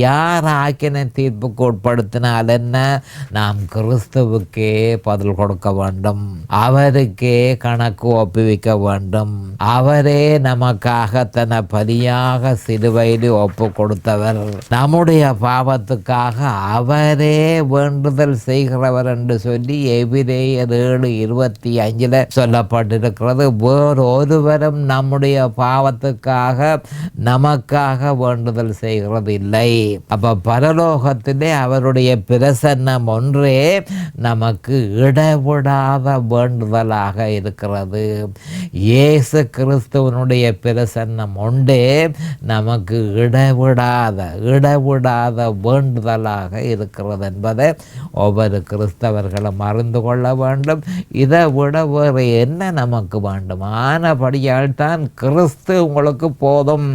யார் ஆக்கினை தீர்ப்புக்கு உட்படுத்தினால் என்ன? நாம் கிறிஸ்துவுக்கே பதில் கொடுக்க வேண்டும், அவருக்கே கணக்கு ஒப்புவிக்க வேண்டும். அவரே நமக்காக தன்னை பலியாக சிலுவையில் ஒப்பு கொடுத்தவர். நம்முடைய பாவத்துக்காக அவரே வேண்டுதல் செய்கிறவர் என்று சொல்லி எபிரேயர் 7:25 சொல்லப்பட்டிருக்கிறது. வேறு ஒருவரும் நம்முடைய பாவத்துக்காக நமக்காக வேண்டுதல் செய்கிறது இல்லை. அப்ப பரலோகத்திலே அவருடைய பிரசன்னம் ஒன்றே நமக்கு இடைவிடாத வேண்டுதலாக இருக்கிறது. இயேசு கிறிஸ்துவனுடைய பிரசன்னம் ஒன்றே நமக்கு இடைவிடாத வேண்டுதலாக இருக்கிறது என்பதை ஒவ்வொரு கிறிஸ்தவர்களும் அறிந்து கொள்ள வேண்டும். இதை விட வேறு என்ன நமக்கு வேண்டும்? ஆனபடியால் தான் கிறிஸ்து உங்களுக்கு போதும்.